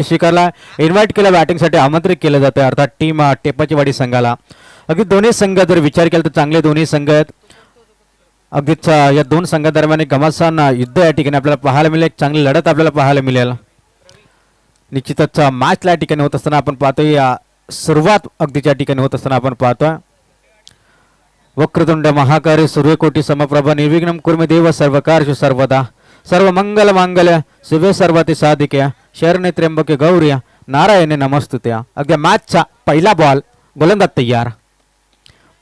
शिखरला invite केलं बॅटिंगसाठी आमंत्रित केलं जातं अर्थात टीम टेपाची वाडी संघाला. अगदी दोन्ही संघ जर विचार केला तर चांगले दोन्ही संघ आहेत. अगदीच या दोन संघादरम्यान एक घमासान युद्ध या ठिकाणी आपल्याला पाहायला मिळेल. एक चांगली लढत आपल्याला पाहायला मिळेल. निश्चितच मॅच या ठिकाणी होत असताना आपण पाहतोय सुरुवात अगदीच्या ठिकाणी होत असताना आपण पाहतोय वक्रतुंड महाकार्य सूर्यकोटी समप्रभा निर्विघ्नं कुर्मे देव सर्वकार्येषु सर्वदा सर्व मंगल मांगल्य शिवे सर्वाति साधिके शरण्ये त्र्यंबके गौरी नारायणे नमस्तुत्या. अगदी मॅचचा पहिला बॉल गोलंदाज तयार.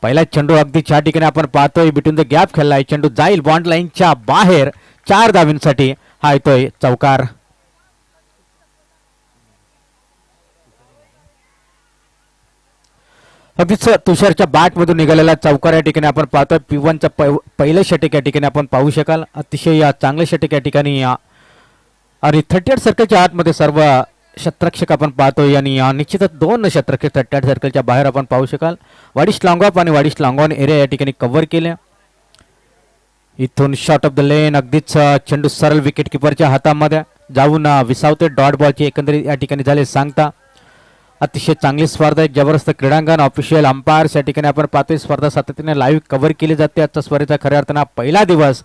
पहिला चेंडू अगदी त्या ठिकाणी आपण पाहतोय बिटून द गॅप खेळलाय. चेंडू जाईल बॉन्ड लाईनच्या बाहेर 4 धावांसाठी हा येतोय चौकार. अगदीच तुषारच्या बॅट मधून निघालेला चौकार या ठिकाणी आपण पाहतोय. P1चा पहिलं षटक या ठिकाणी आपण पाहू शकाल. अतिशय चांगले षटक या ठिकाणी आणि 38 सर्कलच्या आतमध्ये सर्व शतरक्षक आपण पाहतोय आणि निश्चितच 2 शतरक्षक 38 सर्कलच्या बाहेर आपण पाहू शकाल. वाडिश लॉंगॉप आणि वाडिश लॉंगॉन एरिया या ठिकाणी कव्हर केले. इथून शॉट ऑफ द लेन अगदीच चेंडू सरळ विकेट किपरच्या हातामध्ये जाऊन विसावते. डॉट बॉलची एकंदरीत या ठिकाणी झाले सांगता. अतिशय चांगली स्पर्धा आहे. जबरदस्त क्रीडांगण ऑफिशियल अंपायर्स या ठिकाणी आपण पाहतोय. स्पर्धा सातत्याने लाईव्ह कव्हर केली जाते. आजच्या स्पर्धेचा खऱ्या अर्थानं पहिला दिवस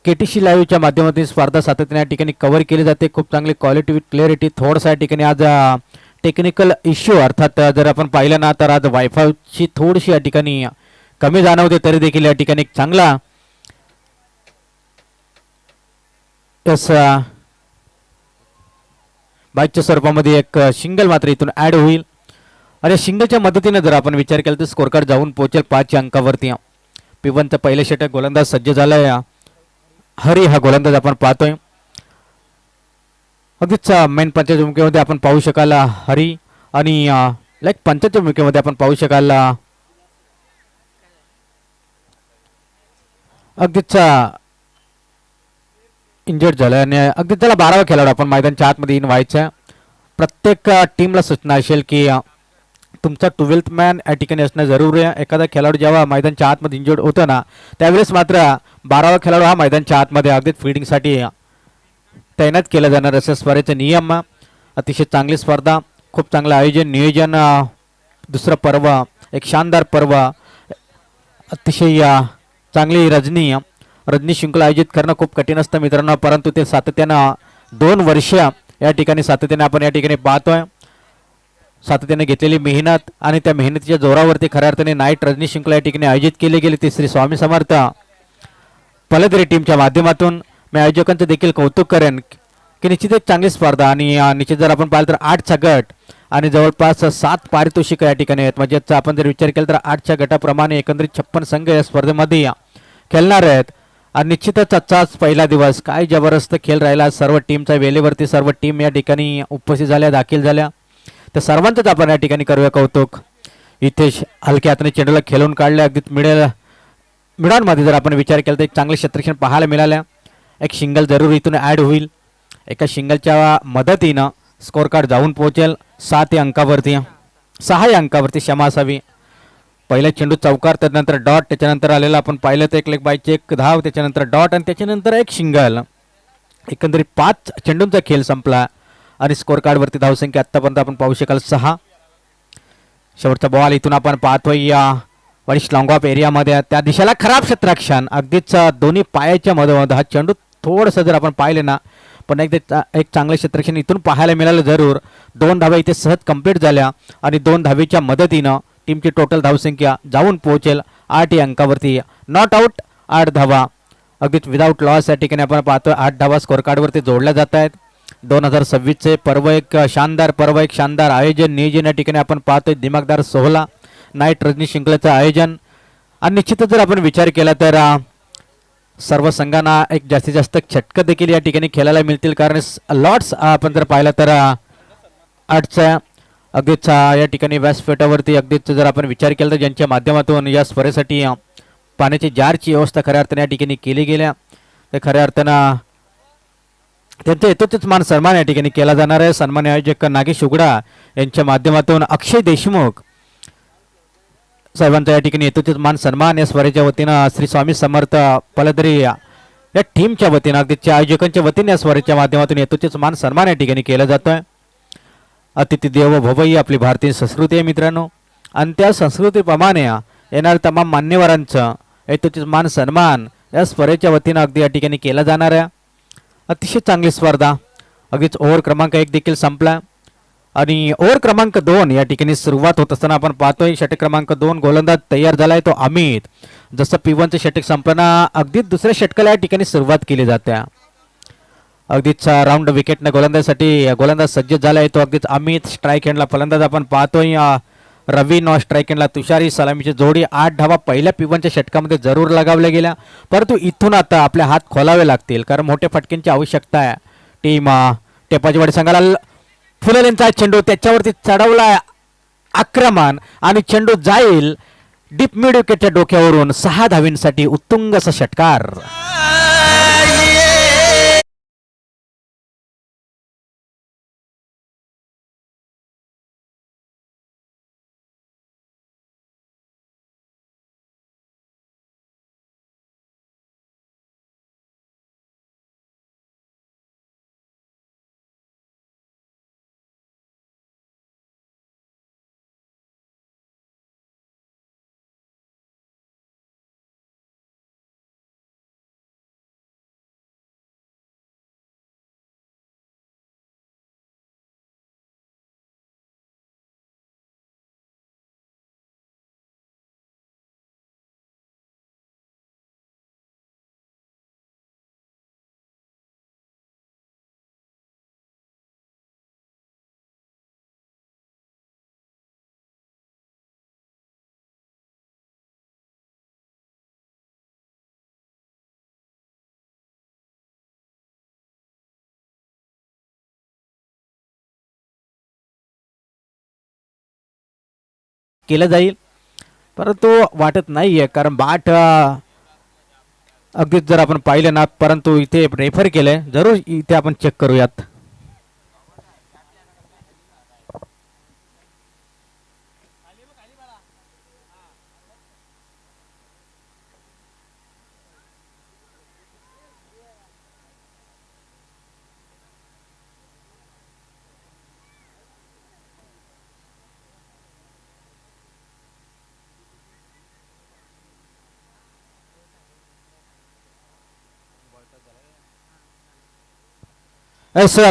KTC लाईव्हच्या माध्यमातून स्पर्धा सातत्याने या ठिकाणी कव्हर केली जाते. खूप चांगली क्वालिटी विथ क्लिअरिटी. थोडंसं या ठिकाणी आज टेक्निकल इश्यू अर्थात जर आपण पाहिलं ना तर आज वायफायची थोडीशी या ठिकाणी कमी जाणवते तरी देखील या ठिकाणी एक चांगला बाईकच्या स्वरूपामध्ये एक सिंगल मात्र इथून ऍड होईल आणि सिंगलच्या मदतीने जर आपण विचार केला तर स्कोर कार्ड जाऊन पोहोचेल 5 अंकावरती. P1चा पहिले षटक गोलंदाज सज्ज झालाय. हरी हा गोलंदाज आपण पाहतोय. अगदीच मेन पंचाच्या भूमिकेमध्ये आपण पाहू शकाल हरी आणि लाईक पंचाच्या भूमिकेमध्ये आपण पाहू शकाल अगदीच इंजर्ड झालं आणि अगदी त्याला 12वा खेळाडू आपण मैदानच्या आतमध्ये इन व्हायचं. प्रत्येक टीमला सूचना असेल की तुमचा 12th मॅन या ठिकाणी असणं जरुरी आहे. एखादा खेळाडू जेव्हा मैदानच्या आतमध्ये इंजर्ड होतो ना त्यावेळेस मात्र 12वा खेळाडू हा मैदानच्या आतमध्ये अगदी फिल्डिंगसाठी तैनात केला जाणार असे स्पर्धेचे नियम. अतिशय चांगली स्पर्धा. खूप चांगलं आयोजन नियोजन. दुसरं पर्व एक शानदार पर्व. अतिशय चांगली रजनी शृंखला आयोजित करणं खूप कठीण असतं मित्रांनो. परंतु ते सातत्यानं 2 वर्ष या ठिकाणी सातत्याने आपण या ठिकाणी पाहतोय. सातत्याने घेतलेली मेहनत आणि त्या मेहनतीच्या जोरावरती खऱ्या अर्थाने नाईट रजनी शृंखला या ठिकाणी आयोजित केली गेली. ती श्री स्वामी समर्थ पलदरी टीमच्या माध्यमातून मी आयोजकांचं देखील कौतुक करेन की निश्चित एक चांगली स्पर्धा आणि निश्चित जर आपण पाहिलं तर 8चा गट आणि जवळपास 7 पारितोषिक या ठिकाणी आहेत. म्हणजे आपण जर विचार केला तर 8च्या गटाप्रमाणे एकंदरीत 56 संघ या स्पर्धेमध्ये खेळणार आहेत. आणि निश्चितच आजचाच पहिला दिवस काय जबरदस्त खेळ राहिला. सर्व टीमच्या वेळेवरती सर्व टीम या ठिकाणी उपस्थित झाल्या दाखल झाल्या. तर सर्वांचंच आपण या ठिकाणी करूया कौतुक. इथे हलक्या हाताने चेंडूला खेळून काढले. अगदी मिडॉनमध्ये जर आपण विचार केला तर एक चांगले क्षेत्रक्षण पाहायला मिळाल्या. एक सिंगल जरूर इथून ॲड होईल. एका सिंगलच्या मदतीनं स्कोर कार्ड जाऊन पोहोचेल 6 अंकावरती क्षमा असावी. पहिला चेंडू चौकार त्यानंतर डॉट त्याच्यानंतर आलेला आपण पाहिलं तर एक लेग बायची एक धाव त्याच्यानंतर डॉट आणि त्याच्यानंतर एक सिंगल. एकंदरीत 5 चेंडूंचा खेळ संपला आणि स्कोर कार्डवरती धावसंख्या आतापर्यंत आपण पाहू शकाल 6. शेवटचा बॉल इथून आपण पाहतोय या वाडिश लॉंगॉप एरियामध्ये. त्या दिशेला खराब क्षेत्ररक्षण अगदीच दोन्ही पायाच्या मधोमध हा चेंडू थोडंसं जर आपण पाहिले ना पण एक चांगलं क्षेत्ररक्षण इथून पाहायला मिळालं जरूर. 2 धावा इथे सहज कंप्लीट झाल्या आणि 2 धावेच्या मदतीनं टीमची टोटल धावसंख्या जाऊन पोहोचेल 8 अंकावरती. नॉट आउट 8 धावा अगदीच विदाऊट लॉस या ठिकाणी आपण पाहतोय. 8 धावा स्कोर कार्डवरती जोडल्या जात आहेत. 2026चे पर्व एक शानदार आयोजन नियोजन या ठिकाणी आपण पाहतोय. दिमागदार सोहळा नाईट रजनी शृंखलेचं आयोजन आणि निश्चितच जर आपण विचार केला तर सर्व संघांना एक जास्तीत जास्त षटकं देखील या ठिकाणी खेळायला मिळतील. कारण लॉट्स आपण जर पाहिलं तर 8च्या अगदीच या ठिकाणी व्यासपीठावरती अगदीच जर आपण विचार केला तर ज्यांच्या माध्यमातून या स्पर्धेसाठी पाण्याची जारची व्यवस्था खऱ्या अर्थाने या ठिकाणी केली गेल्या तर खऱ्या अर्थानं त्यांचा यथोचित मान सन्मान या ठिकाणी केला जाणार आहे. सन्मान आयोजक नागेश उगडा यांच्या माध्यमातून अक्षय देशमुख साहेबांचा या ठिकाणी यथोचित मान सन्मान या स्पर्धेच्या वतीनं श्री स्वामी समर्थ पलदरी या टीमच्या वतीनं अगदीच्या आयोजकांच्या वतीने या स्पर्धेच्या माध्यमातून यथोचित मान सन्मान या ठिकाणी केला जातोय. अतिथी देवो भव ही आपली भारतीय संस्कृती आहे मित्रांनो. आणि त्या संस्कृतीप्रमाणे येणाऱ्या तमाम मान्यवरांचं यथोचित मान सन्मान या स्पर्धेच्या वतीनं अगदी या ठिकाणी केला जाणार आहे. अतिशय चांगली स्पर्धा. अगदीच ओव्हर क्रमांक 1 देखील संपला आणि ओव्हर क्रमांक 2 या ठिकाणी सुरुवात होत असताना आपण पाहतोय षटक क्रमांक 2 गोलंदाज तयार झालाय तो अमित. जसं P1चं षटक संपलं अगदीच दुसऱ्या षटकाला या ठिकाणी सुरुवात केली जाते. अगदीच राऊंड विकेटनं गोलंदाजसाठी गोलंदाज सज्ज झालाय तो अगदीच अमित. स्ट्राईक हँडला फलंदाज आपण पाहतोय रवी. स्ट्राईक हँडला तुषारी. सलामीची जोडी 8 धावा पहिल्या P1च्या षटकामध्ये जरूर लगावल्या गेल्या, परंतु इथून आता आपले हात खोलावे लागतील कारण मोठ्या फटक्यांची आवश्यकता आहे. टीम टेपाचीवाडी संघाला फुललेंचा चेंडू त्याच्यावरती चढवलाय आक्रमण आणि चेंडू जाईल डीप मिड विकेटच्या डोक्यावरून 6 धावींसाठी उत्तुंग असा षटकार. केलं जाईल परंतु वाटत नाहीये कारण बाट अगदीच जर आपण पाहिलं ना, परंतु इथे रेफर केलंय. जरूर इथे आपण चेक करूयात.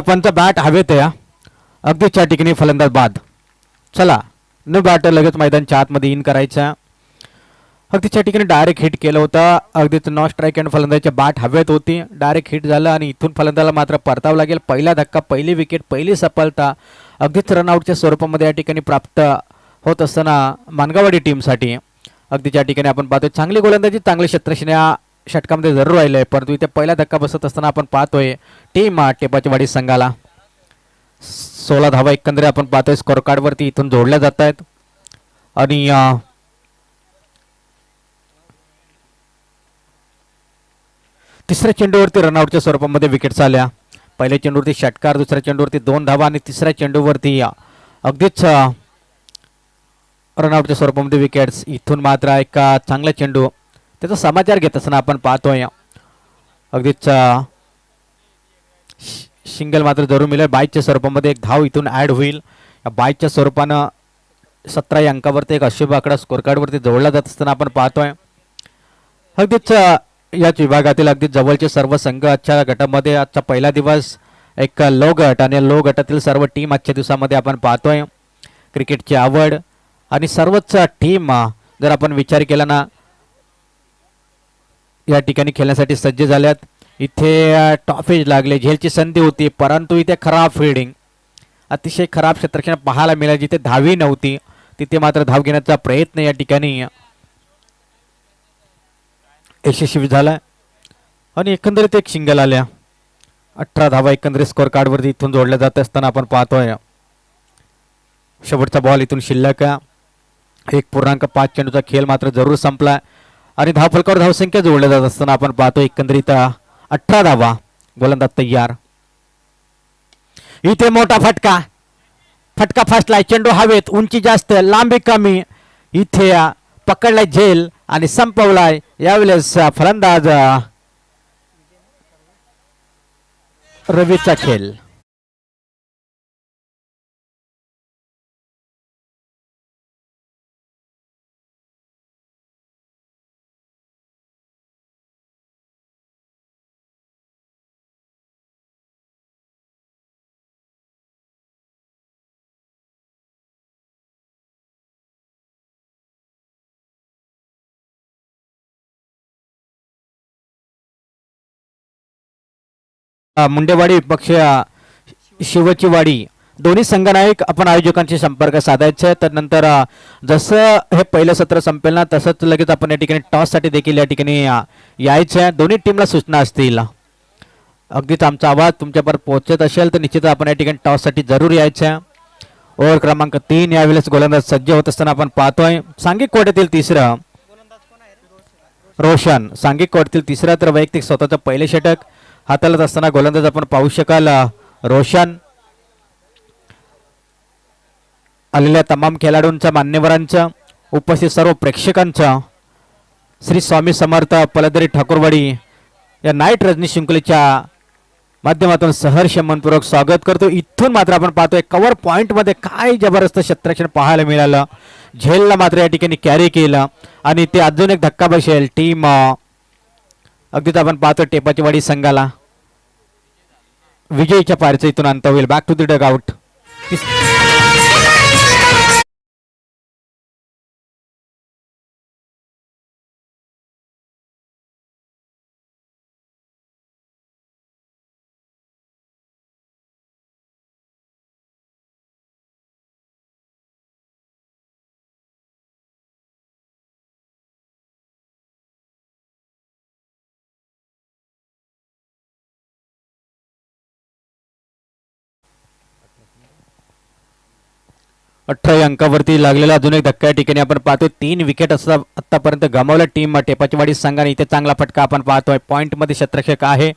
पंच बॅट हवेत या अगदीच या ठिकाणी फलंदाज बाद. चला न बॅट लगेच मैदानच्या आतमध्ये इन करायचा. अगदीच्या ठिकाणी डायरेक्ट हिट केलं होतं. अगदीच स्ट्राईक अँड फलंदाजच्या बॅट हवेत होती. डायरेक्ट हिट झालं आणि इथून फलंदाजाला मात्र परतावं लागेल. पहिला धक्का, पहिली विकेट, पहिली सफलता अगदीच रनआउटच्या स्वरूपामध्ये या ठिकाणी प्राप्त होत असताना मानगावाडी टीमसाठी अगदीच्या ठिकाणी आपण पाहतोय चांगली गोलंदाजी, चांगले क्षेत्ररक्षण षटकामध्ये जरूर राहिलंय, परंतु इथे पहिला धक्का बसत असताना आपण पाहतोय टीम टेपाचीवाडी संघाला 16 धावा एकंदरीत आपण पाहतोय स्कोर कार्डवरती इथून जोडल्या जात आहेत. आणि तिसऱ्या चेंडूवरती रनआउटच्या स्वरूपामध्ये विकेट्स आल्या. पहिल्या चेंडूवरती षटकार, दुसऱ्या चेंडूवरती 2 धावा आणि तिसऱ्या चेंडूवरती अगदीच रनआउटच्या स्वरूपामध्ये विकेट्स. इथून मात्र एक चांगला चेंडू त्याचा समाचार घेत असताना आपण पाहतोय अगदीच सिंगल मात्र जरूर मिळेल. बाईकच्या स्वरूपामध्ये एक धाव इथून ॲड होईल. बाईकच्या स्वरूपानं 17 या अंकावरती एक अशुभ आकडा स्कोर कार्डवरती जोडला जात असताना आपण पाहतोय. अगदीच याच विभागातील अगदी जवळचे सर्व संघ आजच्या गटामध्ये आजचा पहिला दिवस एक लो गट आणि लो गटातील सर्व टीम आजच्या दिवसामध्ये आपण पाहतोय. क्रिकेटची आवड आणि सर्वच टीम जर आपण विचार केला ना या ठिकाणी खेळण्यासाठी सज्ज झाल्यात. इथे टॉफेज लागले, झेलची संधी होती, परंतु इथे खराब फिल्डिंग, अतिशय खराब क्षेत्ररक्षण पाहायला मिळालं. जिथे धावी नव्हती तिथे मात्र धाव घेण्याचा प्रयत्न या ठिकाणी यशस्वी झाला आणि एकंदरीत एक सिंगल आल्या. 18 धावा एकंदरीत स्कोर कार्डवरती इथून जोडल्या जात असताना आपण पाहतोय. शेवटचा बॉल इथून शिल्लक 1.5 चेंडूचा खेळ मात्र जरूर संपला आणि धावफलकावर धावसंख्या जोडल्या जात असताना आपण पाहतो एकंदरीत 18 धावा. गोलंदाज तयार. इथे मोठा फटका, फटका फासलाय. चेंडू हवेत, उंची जास्त, लांबी कमी. इथे पकडलाय झेल आणि संपवलाय. यावेळेस फलंदाज रवीचा खेळ. मुंडेवाडी पक्ष शिवची वाडी दोन्ही संघनायक आपण आयोजकांशी संपर्क साधायचा आहे. त्यानंतर जसं हे पहिलं सत्र संपेल ना तसंच लगेच आपण या ठिकाणी टॉससाठी देखील या ठिकाणी यायचं आहे. दोन्ही टीमला सूचना असतील. अगदीच आमचा आवाज तुमच्यापर्यंत पोहोचत असेल तर निश्चित आपण या ठिकाणी टॉससाठी जरूर यायचं आहे. ओव्हर क्रमांक 3 यावेळेस गोलंदाज सज्ज होत असताना आपण पाहतोय सांघिक कोट्यातील तिसरं रोशन. सांघिक कोट्यातील तिसरा तर वैयक्तिक स्वतःचं पहिले षटक हाताळत असताना गोलंदाज आपण पाहू शकाल रोशन. आलेल्या तमाम खेळाडूंचा मान्यवरांचं उपस्थित सर्व प्रेक्षकांचं श्री स्वामी समर्थ पलदरी ठाकूरवाडी या नाईट रजनी शृंखलेच्या माध्यमातून सहर्ष मनपूर्वक स्वागत करतो. इथून मात्र आपण पाहतोय कव्हर पॉईंटमध्ये काय जबरदस्त क्षेत्ररक्षण पाहायला मिळालं. झेलला मात्र या ठिकाणी कॅरी केलं आणि ते अजून एक धक्का बसेल टीम अगदीच आपण पाहतो टेपाची वाडी संघाला विजयीच्या पारचं इथून अंत होईल. Back to the dugout. अठरा अंकावरती लागलेला अजून एक धक्का या ठिकाणी आपण पाहतोय. 3 विकेट असता आतापर्यंत गमावल्या टीम टेपाची वाडी संघाने. इथे चांगला फटका आपण पाहतोय. पॉईंटमध्ये क्षेत्ररक्षक आहे.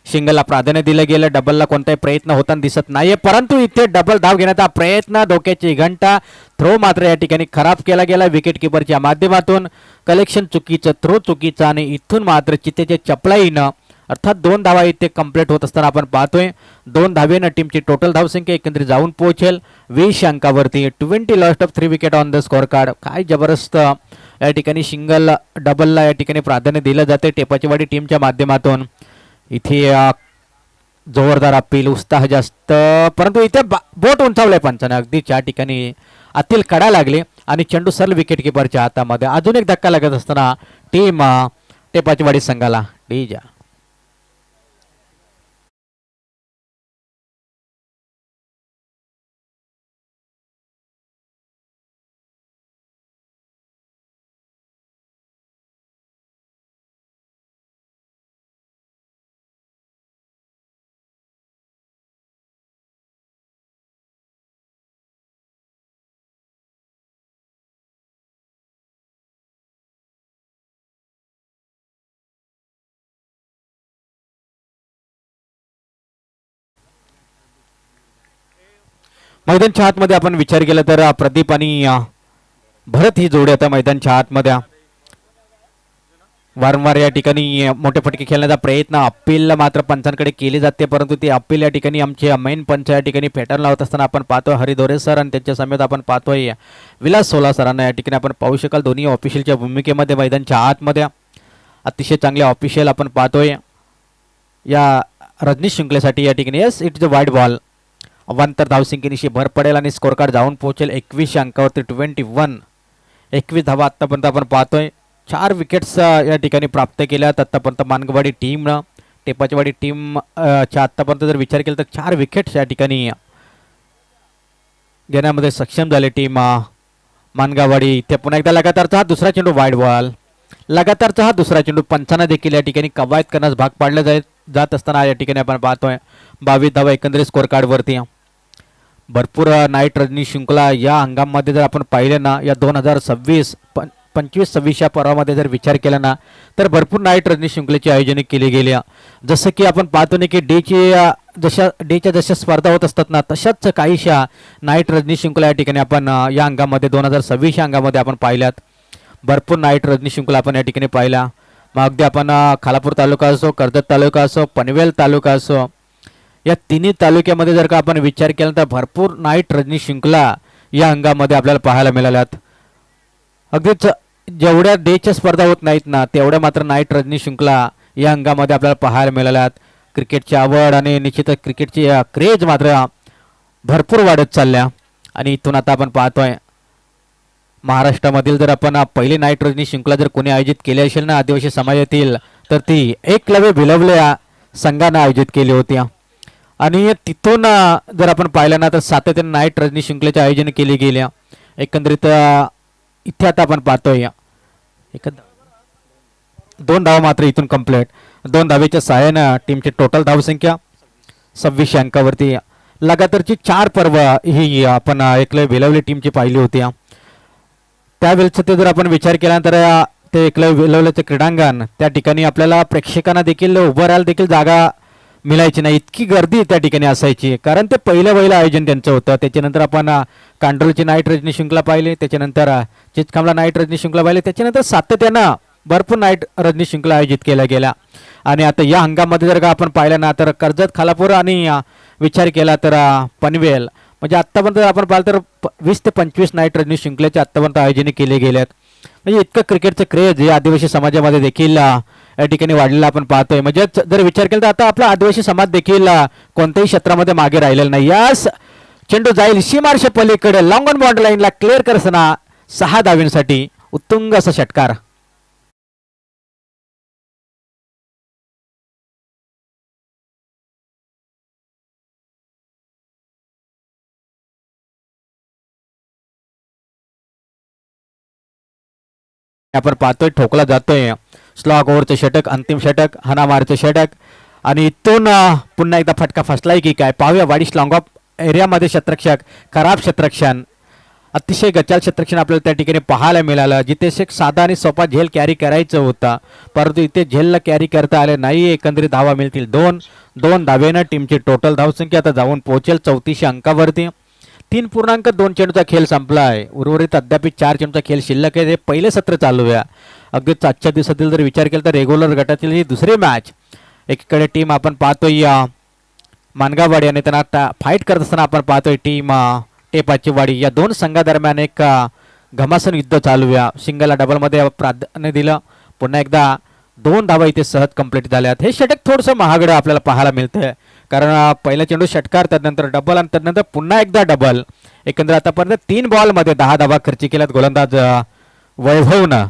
सिंगलला प्राधान्य दिलं गेलं. डबलला कोणताही प्रयत्न होताना दिसत नाहीये परंतु इथे डबल धाव घेण्याचा प्रयत्न धोक्याची घंटा थ्रो मात्र या ठिकाणी खराब केला गेला विकेट किपरच्या माध्यमातून. कलेक्शन चुकीचं थ्रो चुकीचं आणि इथून मात्र चितेचे चपलाईनं अर्थात 2 धावा इथे कंप्लीट होत असताना आपण पाहतोय. 2 धावेनं टीमची टोटल धावसंख्या एकंदरीत जाऊन पोहोचेल 20 अंकावरती. 20 lost of 3 wicket on the score card. काय जबरदस्त या ठिकाणी सिंगल डबलला या ठिकाणी प्राधान्य दिलं जाते टेपाची वाडी टीमच्या माध्यमातून. इथे जोरदार अपील उत्साह जास्त परंतु इथे बोट उंचावलंय पंचाने अगदीच या ठिकाणी आतील कडा लागले आणि चेंडू सरळ विकेट किपरच्या हातामध्ये. अजून एक धक्का लागत असताना टीम टेपाची वाडी संघाला डीजा. मैदानच्या आतमध्ये आपण विचार केला तर प्रदीप आणि भरत ही जोडी आता मैदानच्या आतमध्ये वारंवार या ठिकाणी मोठे फटके खेळण्याचा प्रयत्न अपील मात्र पंचांकडे केले जाते परंतु ते अपील या ठिकाणी आमचे मेन पंच या ठिकाणी पॅटर्न लावत असताना आपण पाहतोय हरिदोरे सर आणि त्यांच्या समेत आपण पाहतोय विलास सोला सरांना या ठिकाणी आपण पाहू शकाल. दोन्ही ऑफिशियलच्या भूमिकेमध्ये मैदानच्या आतमध्ये अतिशय चांगले ऑफिशियल आपण पाहतोय या रजनी शृंखलेसाठी. या ठिकाणी yes it is a wide ball. अवांतर धावसंख्येनिशी भर पडेल आणि स्कोर कार्ड जाऊन पोहोचेल 21 अंकावरती 21 धावा आत्तापर्यंत आपण पाहतोय. 4 विकेट्स या ठिकाणी प्राप्त केल्यात आत्तापर्यंत मानगवाडी टीमनं. टेपाचीवाडी टीम च्या आत्तापर्यंत जर विचार केला तर 4 विकेट्स या ठिकाणी घेण्यामध्ये सक्षम झाले टीम मानगावाडी. इथे पुन्हा एकदा लगातारचा हा दुसरा चेंडू वाईड बॉल. लगातारचा हा दुसरा चेंडू पंचांना देखील या ठिकाणी कवायत करण्यास भाग पाडलं जात असताना या ठिकाणी आपण पाहतोय 22 धावा एकंदरीत स्कोर कार्डवरती. भरपूर नाईट रजनी शृंखला या हंगामामध्ये जर आपण पाहिलं ना या 2025-26 या पर्वामध्ये जर विचार केला ना तर भरपूर नाईट रजनी शृंखलेची आयोजने केली गेली. जसं की आपण पाहतो ना की डेच्या जशा स्पर्धा होत असतात ना तशाच काहीशा नाईट रजनी शृंखला या ठिकाणी आपण या अंगामध्ये 2026 या अंगामध्ये आपण पाहिल्यात. भरपूर नाईट रजनी शृंखला आपण या ठिकाणी पाहिला. मग अगदी आपण खालापूर तालुका असो, कर्जत तालुका असो, पनवेल तालुका असो या तिन्ही तालुक्यामध्ये जर का आपण विचार केला तर भरपूर नाईट रजनी शृंखला या अंगामध्ये आपल्याला पाहायला मिळाल्यात. अगदीच जेवढ्या डेच्या स्पर्धा होत नाहीत ना तेवढ्या मात्र नाईट रजनी शृंखला या अंगामध्ये आपल्याला पाहायला मिळाल्यात. क्रिकेटची आवड आणि निश्चितच क्रिकेटची क्रेज मात्र भरपूर वाढत चालल्या. आणि इथून आता आपण पाहतोय महाराष्ट्रामधील जर आपण पहिली नाईट रजनी शृंखला जर कोणी आयोजित केली असेल ना आदिवासी समाजातील तर ती एकलव्य भिलवले संघानं आयोजित केली होती. आणि तिथून जर आपण पाहिलं ना तर सातत्याने नाईट रजनी शृंखलेचे आयोजन केले गेले. एकंदरीत इथे आता आपण पाहतोय एक 2 धावा मात्र इथून कंप्लीट. 2 धावेच्या सहाय्यानं टीमची टोटल धावसंख्या 26 अंकावरती. लगातारची 4 पर्व ही आपण एकलव्य वेलवली टीमची पाहिली होती. त्यावेळेस ते जर आपण विचार केला तर ते एकलव्य वेलवल्याचं क्रीडांगण त्या ठिकाणी आपल्याला प्रेक्षकांना देखील उभं राहायला देखील जागा मिळायची नाही, इतकी गर्दी त्या ठिकाणी असायची. कारण ते पहिलं आयोजन त्यांचं होतं. त्याच्यानंतर आपण कांडोलची नाईट रजनी शृंखला पाहिली, त्याच्यानंतर चिचखामला नाईट रजनी शृंखला पाहिली, त्याच्यानंतर सातत्यानं भरपूर नाईट रजनी शृंखला आयोजित केल्या गेल्या. आणि आता या हंगामामध्ये जर का आपण पाहिलं ना तर कर्जत, खालापूर आणि विचार केला तर पनवेल, म्हणजे आत्तापर्यंत आपण पाहिलं तर 20 ते 25 नाईट रजनी शृंखलेचे आत्तापर्यंत आयोजन केले गेले आहेत. म्हणजे इतकं क्रिकेटचं क्रेज या आदिवासी समाजामध्ये देखील या ठिकाणी वाढलेला आपण पाहतोय. म्हणजे जर विचार केला तर आता आपला आदिवासी समाज देखील कोणत्याही क्षेत्रामध्ये मागे राहिलेला नाही. यास चेंडू जाईल सीमारेषे पलीकडे लॉंग ऑन बाउंड्री लाईनला क्लिअर करताना 6 धावींसाठी उत्तुंग असा षटकार. आपण पाहतोय ठोकला जातोय स्लॉग ओव्हरचं षटक, अंतिम षटक, हाणामारीचं षटक. आणि इथून पुन्हा एकदा फटका फसलाय की काय पाहूया. वाडीस लॉंग ऑफ एरियामध्ये क्षेत्ररक्षक, खराब क्षेत्ररक्षण, अतिशय गचाल क्षेत्ररक्षण आपल्याला त्या ठिकाणी पाहायला मिळालं. जिथे एक साधा आणि सोपा झेल कॅरी करायचं होता परंतु इथे झेलला कॅरी करता आले नाही. एकंदरीत धावा मिळतील 2 धावेनं टीमची टोटल धावसंख्या आता जाऊन पोहोचेल 34 अंकावरती. 3.2 चेंडूचा खेळ संपला आहे. उर्वरित अद्याप 4 चेंडूचा खेळ शिल्लक आहे. हे पहिले सत्र चालू आहे. अगदीच आजच्या दिवसातील जर विचार केला तर रेग्युलर गटातील ही दुसरी मॅच. एकीकडे टीम आपण पाहतोय मानगाववाडी आणि त्यांना फाईट करत असताना आपण पाहतोय टीम टेपाची वाडी. या 2 संघादरम्यान एक घमासन युद्ध चालू आहे. सिंगलला डबलमध्ये प्राधान्य दिलं. पुन्हा एकदा 2 धावा इथे सहज कंप्लीट झाल्यात. हे षटक थोडंसं महागडं आपल्याला पाहायला मिळतंय कारण पहिला चेंडू षटकार, त्यानंतर डबल आणि त्यानंतर पुन्हा एकदा डबल. एकंदर आतापर्यंत 3 बॉलमध्ये 10 धावा खर्च केल्यात गोलंदाज वैभवनं.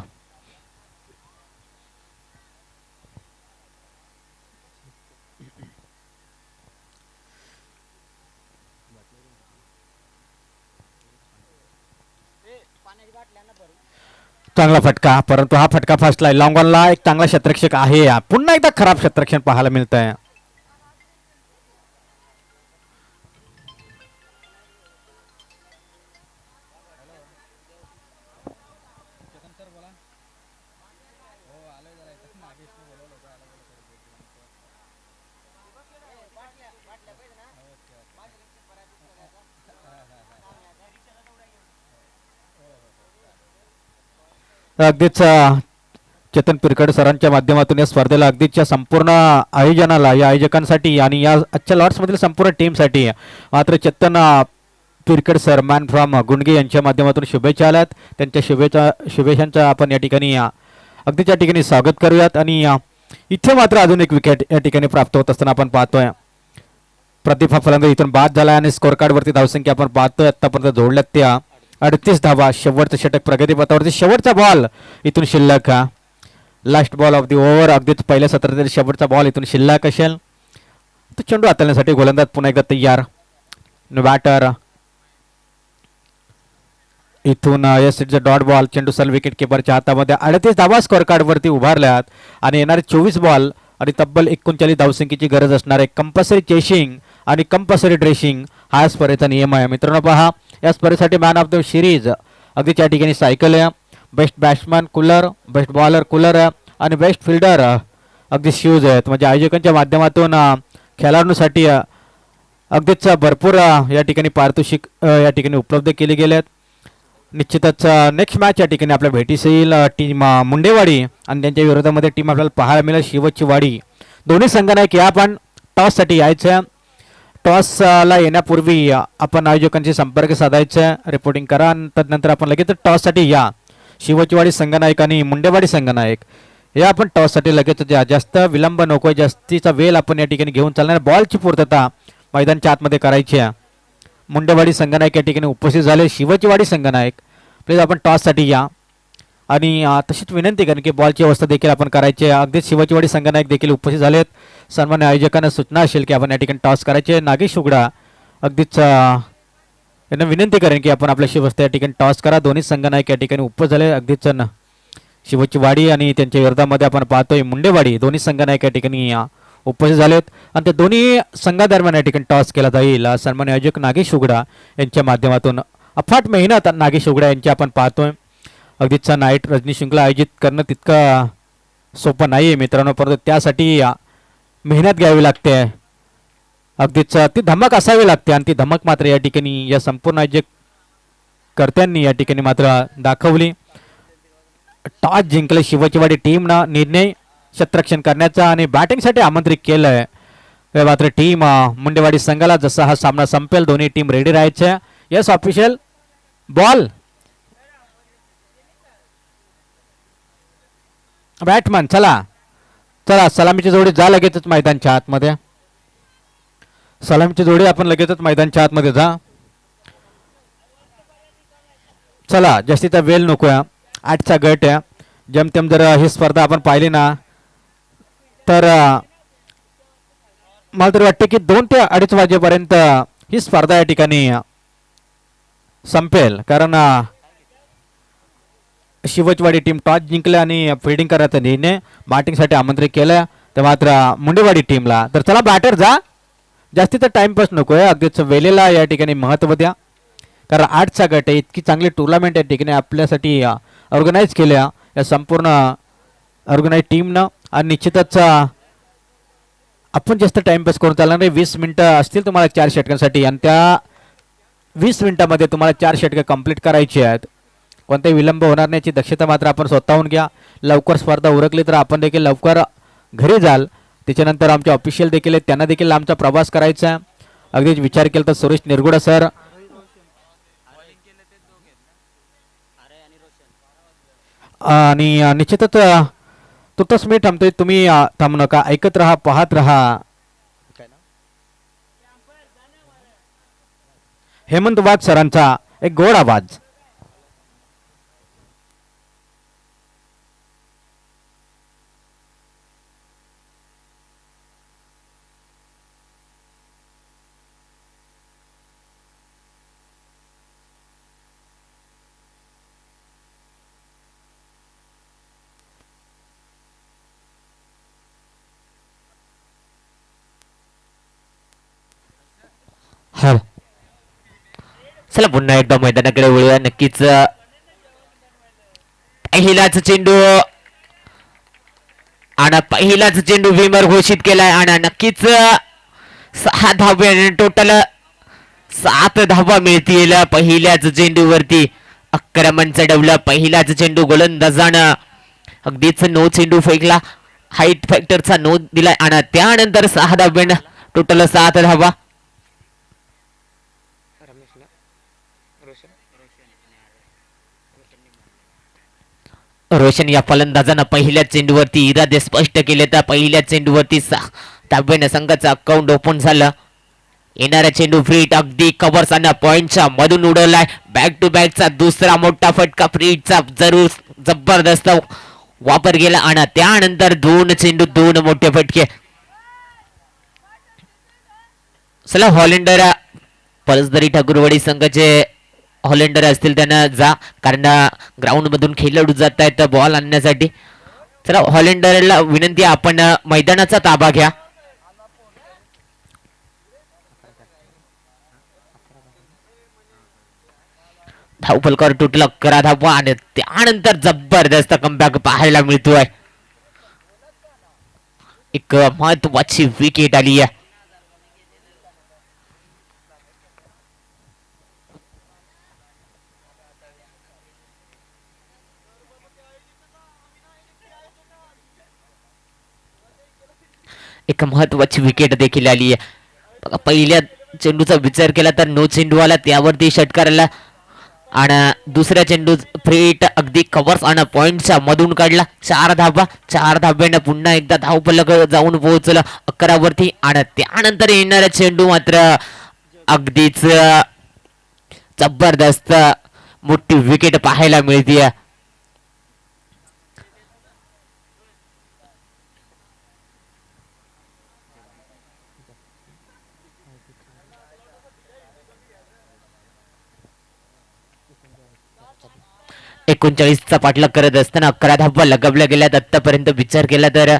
चांगला फटका परंतु हा फटका फसलाय. लॉंग ऑनला एक चांगला क्षेत्ररक्षक आहे. पुन्हा एकदा खराब क्षेत्ररक्षण पाहायला मिळत आहे. अगदीच चेतन पिरकड सरांच्या माध्यमातून या स्पर्धेला अगदीच्या संपूर्ण आयोजनाला, या आयोजकांसाठी आणि या आजच्या लॉर्ड्समधील संपूर्ण टीमसाठी मात्र चेतन पिरकड सर मॅन फ्रॉम गुंडगे यांच्या माध्यमातून शुभेच्छा आल्यात. त्यांच्या शुभेच्छांचं आपण या ठिकाणी अगदीच्या ठिकाणी स्वागत करूयात. आणि इथे मात्र अजून एक विकेट या ठिकाणी प्राप्त होत असताना आपण पाहतोय. प्रदीप हा फलंदाज इथून बाद झाला आणि स्कोर कार्डवरती धावसंख्या आपण पाहतोय आतापर्यंत जोडल्यात त्या 38 धावा. शेवटचं षटक प्रगतीपथावरती, शेवटचा बॉल इथून शिल्लक. Last ball of the over. अगदीच पहिल्या सत्रातील शेवटचा बॉल इथून शिल्लक असेल. तो चेंडू हाताळण्यासाठी गोलंदाज पुन्हा एकदा तयार. बॅटर इथून डॉट बॉल. चेंडू सल विकेट किपरच्या हातामध्ये. 38 धावा स्कोर कार्डवरती उभारल्यात आणि येणारे 24 बॉल आणि तब्बल 39 धावसंख्येची गरज असणार आहे. कंपल्सरी चेशिंग आणि कंपल्सरी ड्रेसिंग हा स्पर्धेचा नियम आहे. मित्रांनो पहा, या स्पर्धेसाठी मॅन ऑफ द सिरीज अगदी त्या ठिकाणी सायकल आहे. Best batsman cooler, best bowler cooler आणि बेस्ट फिल्डर अगदी शूज आहेत. म्हणजे आयोजकांच्या माध्यमातून खेळाडूंसाठी अगदीच भरपूर या ठिकाणी पारितोषिक या ठिकाणी उपलब्ध केले गेले आहेत. निश्चितच नेक्स्ट मॅच या ठिकाणी आपल्या भेटीस येईल टीम मुंडेवाडी आणि त्यांच्या विरोधामध्ये टीम आपल्याला पाहायला मिळेल शिवची वाडी. दोन्ही संघांना की आपण टॉससाठी यायचं. टॉसला येण्यापूर्वी आपण आयोजकांशी संपर्क साधायचा, रिपोर्टिंग करा आणि त्यानंतर आपण लगेच टॉससाठी या. शिवचीवाडी संघनायक आणि मुंडेवाडी संघनायक हे आपण टॉससाठी लगेच जास्त विलंब नको, जास्तीचा वेळ आपण या ठिकाणी घेऊन चालणार. बॉलची पूर्तता मैदानच्या आतमध्ये करायची आहे. मुंडेवाडी संघनायक या ठिकाणी उपस्थित झाले. शिवचीवाडी संघनायक प्लीज आपण टॉससाठी या. आणि तशीच विनंती कारण की बॉलची व्यवस्था देखील आपण करायची आहे. अगदीच शिवाजीवाडी संघनायक देखील उपस्थित झालेत. सन्मान्य आयोजकांना सूचना असेल की आपण या ठिकाणी टॉस करायचे. नागेश उघडा अगदीच यांना विनंती करेन की आपण आपल्या शिवस्था या ठिकाणी टॉस करा. दोन्ही संघनायक या ठिकाणी उपस्थित झाले. अगदीच शिवाजीवाडी आणि त्यांच्या विरोधामध्ये आपण पाहतोय मुंडेवाडी दोन्ही संघनायक या ठिकाणी उपस्थित झालेत आणि त्या दोन्ही संघादरम्यान या ठिकाणी टॉस केला जाईल. सन्मान्य आयोजक नागेश उघडा यांच्या माध्यमातून अफाट मेहनत नागेश उघडा यांची आपण पाहतोय. अगदीच नाईट रजनी शृंखला आयोजित करणं तितकं सोपं नाही आहे मित्रांनो, परंतु त्यासाठी मेहनत घ्यावी लागते. अगदीच ती धमक असावी लागते आणि ती धमक मात्र या ठिकाणी या संपूर्ण आयोजक कर्त्यांनी या ठिकाणी मात्र दाखवली. टॉस जिंकले शिवाजीवाडी टीमनं निर्णय क्षेत्ररक्षण करण्याचा आणि बॅटिंगसाठी आमंत्रित केलंय. मात्र टीम मुंडेवाडी संघाला जसा हा सामना संपेल दोन्ही टीम रेडी राहायच्या. यस ऑफिशियल बॉल बॅटमॅन चला चला सलामीची जोडी जा लगेचच मैदानच्या आतमध्ये. सलामीची जोडी आपण लगेचच मैदानच्या आतमध्ये जा. चला जास्तीचा वेळ नकोया. 8चा गट आहे. जेमतेम जर ही स्पर्धा आपण पाहिली ना तर मला तरी वाटते की 2 ते 2:30 वाजेपर्यंत ही स्पर्धा या ठिकाणी संपेल. कारण शिवजवाडी टीम टॉस जिंकले आणि फिल्डिंग करायचा निर्णय बॅटिंगसाठी आमंत्रित केलं तर मात्र मुंडेवाडी टीमला. तर चला बॅटर जा, जास्तीचा टाइमपास नको आहे. अगदीच वेळेला या ठिकाणी महत्त्व द्या कारण 8चा गट आहे. इतकी चांगली टुर्नामेंट या ठिकाणी आपल्यासाठी ऑर्गनाईज केल्या या संपूर्ण ऑर्गनाईज टीमनं आणि निश्चितच आपण जास्त टाइमपास करून चालणार नाही. 20 मिनिटं असतील तुम्हाला 4 षटकांसाठी आणि त्या 20 मिनिटामध्ये तुम्हाला 4 षटकं कंप्लीट करायची आहेत. कोणताही विलंब होणार नाही याची दक्षता मात्र आपण स्वतःहून घ्या. लवकर स्पर्धा उरकली तर आपण देखील लवकर घरी जाल. त्याच्यानंतर आमचे ऑफिशियल देखील आहेत त्यांना देखील आमचा प्रवास करायचा आहे. अगदीच विचार केला तर सुरेश निरगुडा सर आणि निश्चितच तुर्तास मी थांबतोय. तुम्ही थांबू नका, ऐकत राहा, पाहत राहा. हेमंत वाघ सरांचा एक गोड आवाज. चला पुन्हा एकदा मैदानाकडे वळूया. नक्कीच पहिलाच चेंडू विमर घोषित केलाय आणि नक्कीच 6 धावा टोटल 7 धावा मिळतील पहिल्याच चेंडूवरती. आक्रमण चढवलं पहिलाच चेंडू गोलंदाजानं अगदीच नो चेंडू फेकला. हाईट फॅक्टरचा नो दिलाय आणि त्यानंतर 6 धाव्यानं टोटल 7 धावा. रोशन या फलंदाजानं पहिल्या चेंडूवरती इरादे स्पष्ट केले तर पहिल्या चेंडूवरती 6 धाव्यानं संघाचं अकाउंट ओपन झालं. येणारा चेंडू फ्रीट अगदी कव्हर्स आणि पॉइंटच्या मधून उडवलाय. बॅक टू बॅकचा दुसरा मोठा फटका फ्रीटचा जरूर जबरदस्त वापर केला आणि त्यानंतर 2 चेंडू 2 मोठे फटके. चला हॉलेंडर पलसदरी ठाकूरवाडी संघाचे हॉलेंडर असतील त्यांना जा कारण ग्राउंड मधून खेळाडू जात आहेत बॉल आणण्यासाठी. चला हॉलेंडरला विनंती आपण मैदानाचा ताबा घ्या. धावफलकावर तुटलं 11 धावा आणि त्यानंतर जबरदस्त कमबॅक पाहायला मिळतोय. एक महत्वाची विकेट आली आहे. एक महत्वाची विकेट देखील आली आहे. पहिल्या चेंडूचा विचार केला तर नो चेंडू आला त्यावरती षटकाराला आणि दुसऱ्या चेंडू फ्रीट अगदी कव्हर्स आणि पॉइंटच्या मधून काढला. 4 धावा 4 धाव्यानं पुन्हा एकदा धावफलक जाऊन पोहोचलं 11 वरती आणि त्यानंतर येणारा चेंडू मात्र अगदीच जबरदस्त मोठी विकेट पाहायला मिळते. 39चा पाठलाग करत असताना 11 धावा लगावल्या गेल्यात आतापर्यंत. विचार केला तर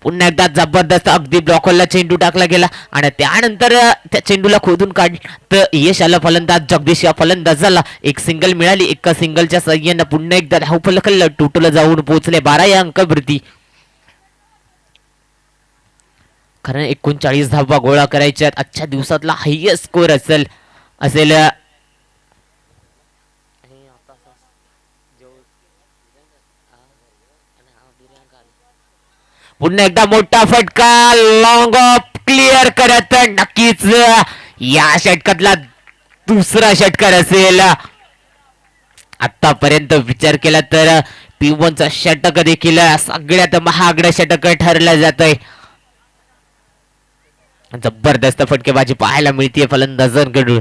पुन्हा एकदा जबरदस्त अगदी ब्लॉकरला चेंडू टाकला गेला आणि त्यानंतर त्या चेंडूला खोदून काढत यश आलं फलंदाज जगदीश या फलंदाजाला. एक सिंगल मिळाली. एका सिंगलच्या साह्यानं पुन्हा एकदा धावफलकाला टोटल जाऊन पोहोचले 12 या अंकावरती. कारण 39 धावा गोळा करायच्यात. आजच्या दिवसातला हायएस्ट स्कोर असेल. पुन्हा एकदा मोठा फटका लॉंग ऑफ क्लिअर करत नक्कीच या षटकातला दुसरा षटकार असेल. आतापर्यंत विचार केला तर P1चा षटक देखील सगळ्यात महागड षटक ठरलं जात आहे. जबरदस्त फटकेबाजी पाहायला मिळते फलंदाजांकडून.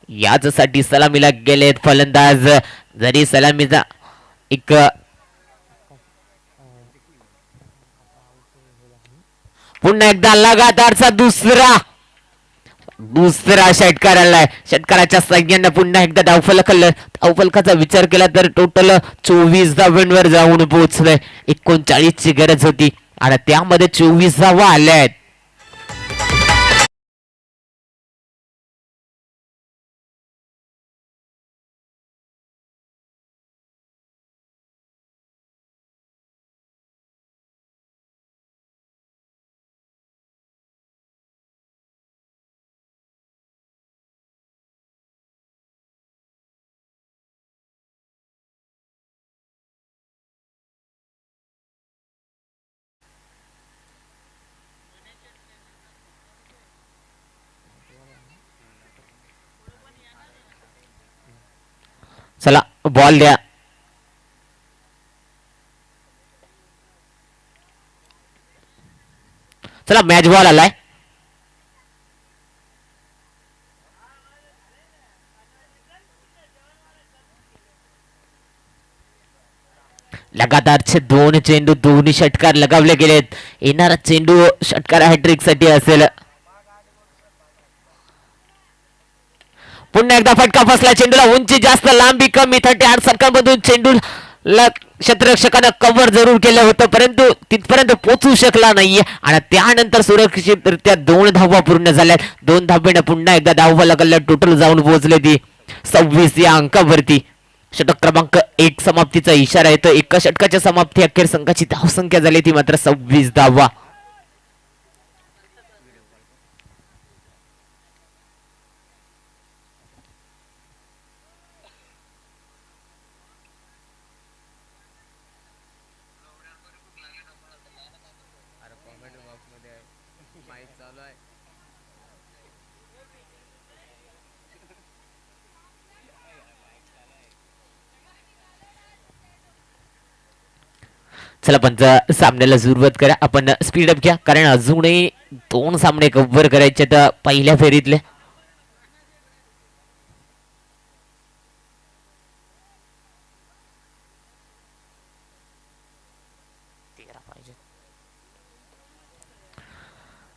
याचसाठी सलामीला गेलेत फलंदाज. जरी सलामीचा एक पुन्हा एकदा लगातारचा दुसरा षटकार आलाय. षटकाराच्या साह्यानं पुन्हा एकदा धावफलकाचा विचार केला तर टोटल 24 धावांवर जाऊन पोहोचलंय. 39 ची गरज होती आणि त्यामध्ये 24 धावा आल्या आहेत. चला बॉल द्या. चला मॅच बॉल आलाय. लगातारचे 2 चेंडू दोन्ही षटकार लगावले गेलेत. येणारा चेंडू षटकार हॅट्रिक साठी असेल. पुन्हा एकदा फटका फसला. चेंडूला उंची जास्त लांबी कमी 38 षटकांमधून चेंडूला क्षेत्ररक्षकानं कव्हर जरूर केलं होतं परंतु तिथपर्यंत पोहोचू शकला नाहीये आणि त्यानंतर सुरक्षितरित्या 2 धावा पूर्ण झाल्यात. 2 धावेनं पुन्हा एकदा धावफलकाला टोटल जाऊन पोहोचले ती 26 या अंकावरती. षटक क्रमांक 1 समाप्तीचा इशारा येतो. एका षटकाच्या समाप्ती अखेर संघाची धावसंख्या झाली ती मात्र 26 धावा. चला पंच सामन्याला सुरुवात करा. आपण स्पीडअप घ्या कारण अजूनही 2 सामने कव्हर करायचे तर पहिल्या फेरीतले.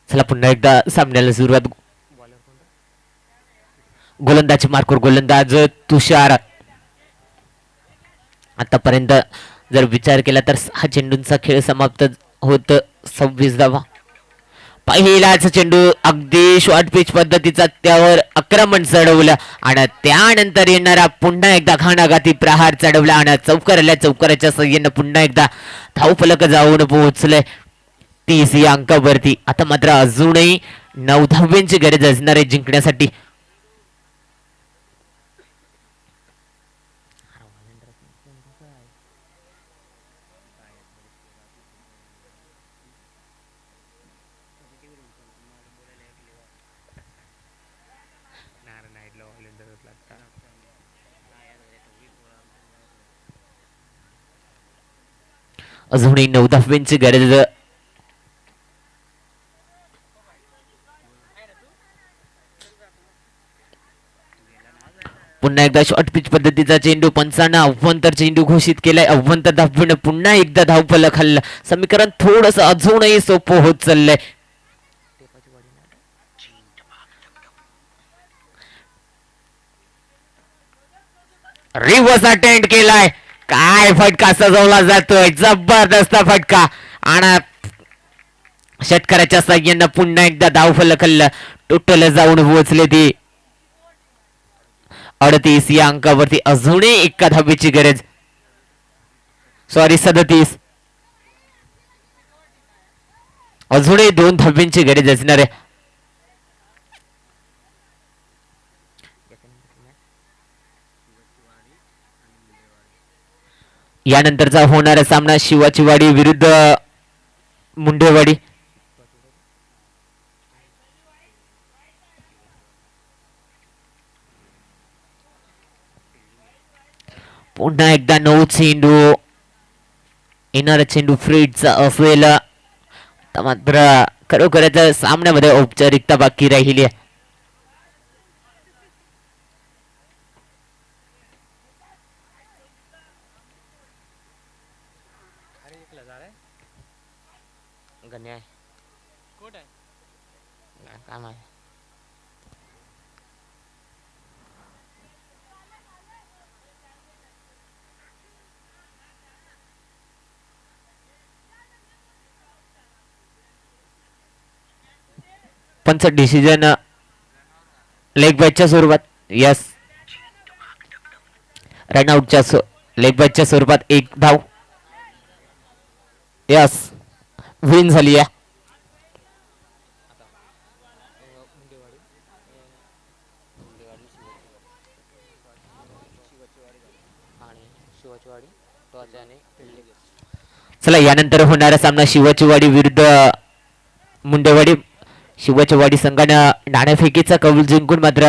चला पुन्हा एकदा सामन्याला सुरुवात. गोलंदाजी मार्कवर गोलंदाज तुषार. आतापर्यंत जर विचार केला तर 6 चेंडूंचा खेळ समाप्त होत 26 धावा. पहिलाच चेंडू अगदी शॉर्ट पिच पद्धतीचा त्यावर आक्रमण चढवलं आणि त्यानंतर येणारा पुन्हा एकदा घाणाघाती प्रहार चढवला आणि चौकाराच्या सहाय्यानं पुन्हा एकदा धावफलक जाऊन पोहोचलंय 30 या अंकावरती. आता मात्र अजूनही 9 धाव्यांची गरज असणार आहे जिंकण्यासाठी. अजूनही 9 धाव्यांची गरज. पुन्हा एकदा शॉर्ट पिच पद्धतीचा चेंडू. पंचांना अव्वंतर चेंडू घोषित केलाय. अव्वंतर धावेनं पुन्हा एकदा धावफलक हल्ला. समीकरण थोडस अजूनही सोपं होत चाललंय. रिव्हर्स अटेंड केलाय. काय फटका सजवला जातोय, जबरदस्त फटका. आणि षटकाराच्या साह्यानं पुन्हा एकदा धावफलकाला टोटल जाऊन पोहोचले ते 38 या अंकावरती. अजूनही एका धावेची गरज, सॉरी 37, अजूनही 2 धाब्यांची गरज असणार आहे. यानंतरचा होणारा सामना शिवाची वाडी विरुद्ध मुंडेवाडी. पुन्हा एकदा 9 चेंडू, येणारा चेंडू फ्रीडचा असेल. मात्र खरोखरच सामन्यामध्ये औपचारिकता बाकी राहिली आहे. पंच डिसिजन लेग बॅचच्या स्वरूपात. यस, रनआउटच्या लेग बॅचच्या स्वरूपात 1 धाव. यस, विन झाली आहे. चला, यानंतर होणारा सामना शिवाची वाडी विरुद्ध मुंडेवाडी. शिवाची वाडी संघानं नाणेफेकीचा कौल जिंकून मात्र